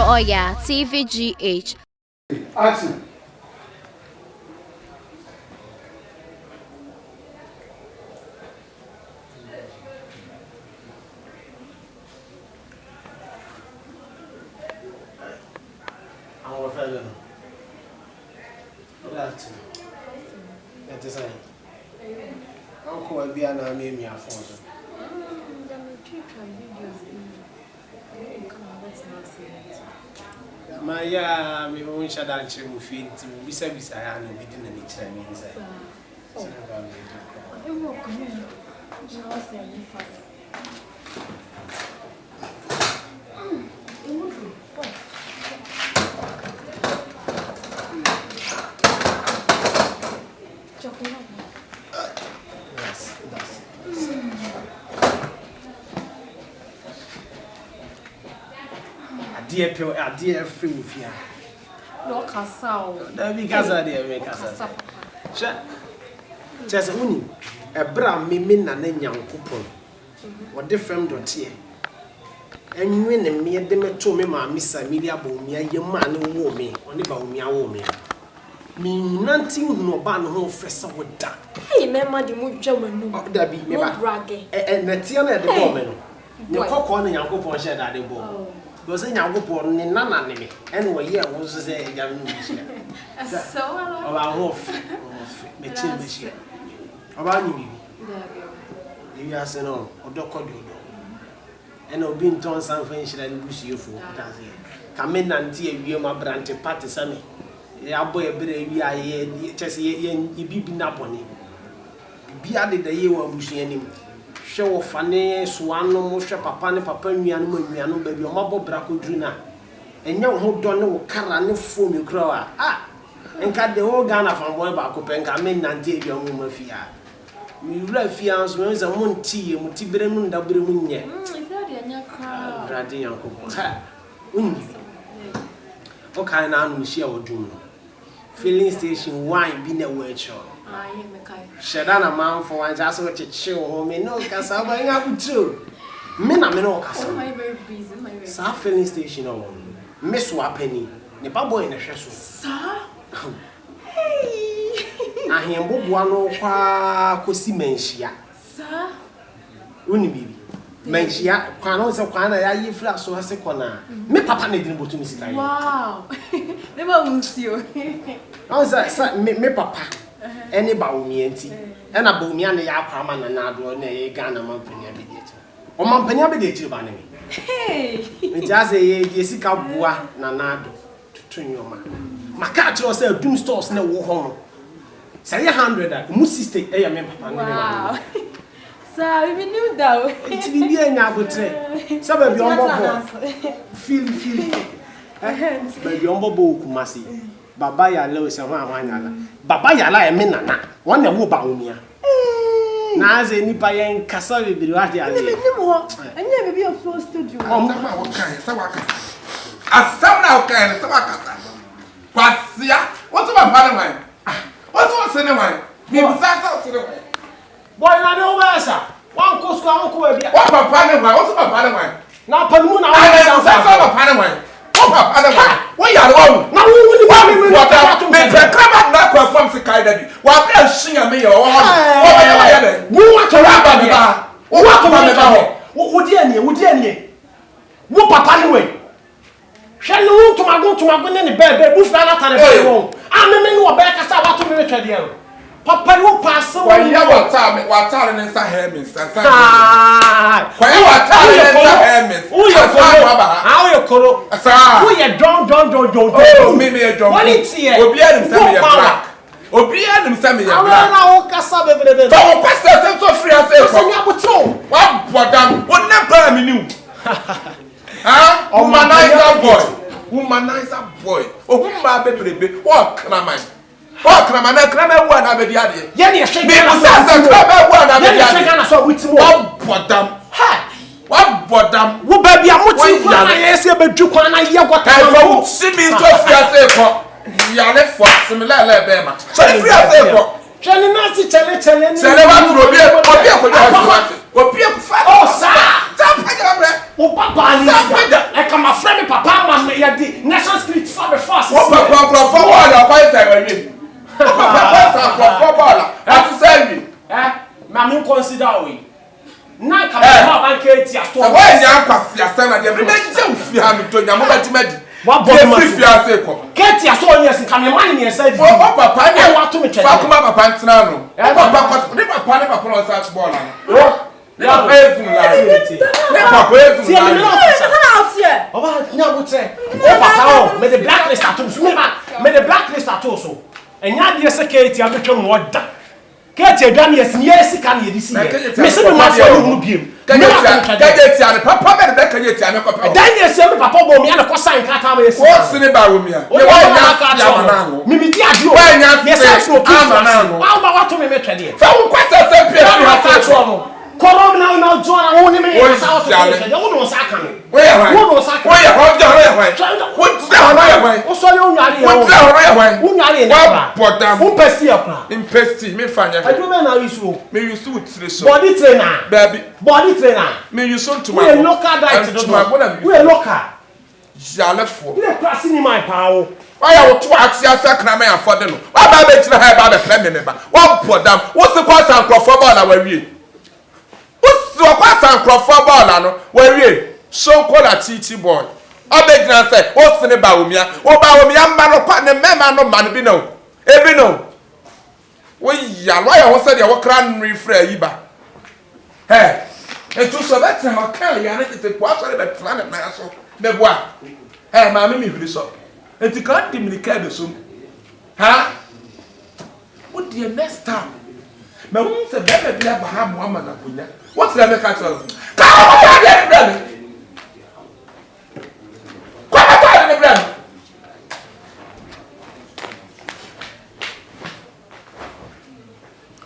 Oya, TVGH. Action. Our fellow. Good afternoon. That is it. Uncle will be an army me a phone. My ya, me won't shut down to feed to be service. I am within the next time. Dear free with you. No castle. There be casa, dear, make casa. Just only a bram me min and then young coupon. What different dot here. And when the mere demet to me, my Miss Amelia Bomia, your man who wore me, only Baumia wore me. Me nothing no ban who fessa would die. Hey, Mamma, the mood German, no, there be never braggy. And the Tiana at the moment. No cock on the young coupon shed at the ball. Was in your group on none enemy, and we here was a young mission. So, about off, machine. About me, you are saying, or Doctor, and I've been torn something and wish you for that. Come in and see you, my branch, party, Sammy. Yeah, boy, a bit of ye, just ye, be been up on him. Be added the year of bushing him. Show funny, swano, mosha, papa, and papa, and miano, baby, your mobile braco drina. And young who don't know carra, foam you crow. Ah, and cut the whole gun from boy back up and come in and take your woman fear. You left fiance when a moon tea, Mutibrem, W. Granting uncle. What kind of Michelle would do? Filling station wine being a word shop. Shadana man for one just what you chill home in no cassava up too. Men are no cassava. Sa filling station on Miss Wapenny, the bubble in the chassis. Sir? Hey, I hear one or Cosi Mensia. Sir? Unibi. Mensia, Quanos of Quana, I flash so as a corner. Me papa didn't go to Miss. Wow, never will see you. I was me papa. Any Baumi and a Bumi and the Yapaman and Nado and a Ghana Mampania Bidet. Or Mampania Bidet, Banami. Hey, it has a Jessica Bois Nanado to train your man. My cat was a doom stores no home. Say 100 at Mussy State, a member. Wow, so we knew that it's the end. I would say, some of your feel, but your mobile Kumasi. Baba ya leo sema wanyala. Baba ya la eme nana. Wana wo ba omia. Na ze nipa yen kasa bibiri wa de ale. Nim ho. Anya be be of flow studio. Na ma wo kan se wa kasa. Asam na wo kan se wa kasa. Kwasia. What about father man? What say man? Me bisa say man. Boy na no basa. Wan ko sku an ko wa bia. What papa ne man? What about father man? Na panu na wa say papa ne man. What papa ne man? What you are na wo ni wa me me crab na kwa from se kai daddy wa be ahia me yo wo ya de wo wa to ba me ba wo wa to me ba ho wo di anie wo papa ni we hwe no tomago ne bebe bu fra na tane ba wo a me ni wo be kasa wa to me twede e papa wo pass wo ya wa ta ne nsa hair me nsa kwa ya wa ta ne nsa hair me wo yo koro how yo koro sa wo ye don me don quality obi anim say me ya black obi anim say me ya black na wo kasa bebebe to wo pastor say so free say ko nya botro wa bodam wo na para me niu ha womanizer boy ohumma bebrebe wo kraman what crama na crama wu na be dia de ye ne hwe me say crama wu na be dia de ye na so witimo wa bodam ha wa bodam wo ba bia moti kwa na ye se bedwu kwa na ye gwata na wo si mi to fia say ko ya le fo similele be ma so fia say ko chele na ti chele sele wa tro obi ko do obi ko fa oh sa ta pa ja bre wo papa ni come my friend papa man me yadi national security for the force. What papa for ball quite say we. Papa for ball. What say we? Ma me consider we. Na ka ma ban ke ti ato. So why nya kwase asem na de me je ufi ha me to nya mo batimadi. Wa bo ma fi ase ko. Ke ti aso onye sin ka me man ne say di. O papa ne wa to me twede. Fa kuma papa ntena no. Papa ne papa no sa ball na. Ne papa ezu la. Ne papa ezu la. Oba nya botre. O papa o me the blacklist ato so me the blacklist ato so. Enya de security abetwa mo da. Keti edwani yesi kan ye disi ye. Me se me ma fo no hunu biem. Kageti ane papa me de kageti ane papa. Dan ye se me papa bo me ana ko sign kata ma yesi. Wo sini ba wo mia. Ye wa nya ya manango. Me mi di adi o. Wa nya ye se fro ki manango. Wa ba wa to me twede. Fa wo kwasa se pie fi ha fa cho no. Korom na John wo ni me ya sa wo to twede. Wo no sa kan me. Wo ya hwan. Wo no sa kan. Wo ya hwan jo ya hwan. Wo se hwan ya hwan. Wo so le onware ya. Wo se hwan ya hwan. Wo nware na ba. Bodam. Wo pesi ya pra. Impesti me fanya. Adu be na isu. Me use with three so. Body trainer. Baby. Body trainer. Me use to We my. local diet do. We local. Jalefo. We class ni my power. Why are you to access a crime afford no? Why ba be tira ha ba be play me ba. Wo bodam. Wo se kwa san crofo ball na wawie. Wo se kwa san crofo ball no wawie. So call a TT boy. Obedina say, wo se ne ba omia. Wo ba omia ma no kwa ne mema no ma no bi no. Ebi no. Wo ya lo ya wo se de wo kra nri fra yi ba. Hey. Etu so betre ha kan ya na tete kwa so le betra na na so. Me boa. Hey, ma me huri so. Enti kan di mi ka be so. Ha? What the next time? Me won se be be bia ba ha mo ama na kunya. What the me ka so? Ka o ya de brand. Kwa ta de brand.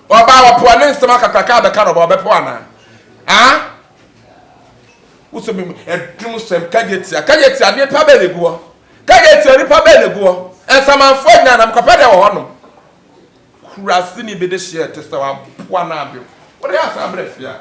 Oba wa po ne nsema kakaka be ka no ba be po ana. Ah? Uso mi edum sem kageti ade pa be leguo. Kageti ade pa be leguo. Ensamanfo nya na mkapa de wo hono. Kurasi ni be de share te se wa po na abio. What dey asa brefia?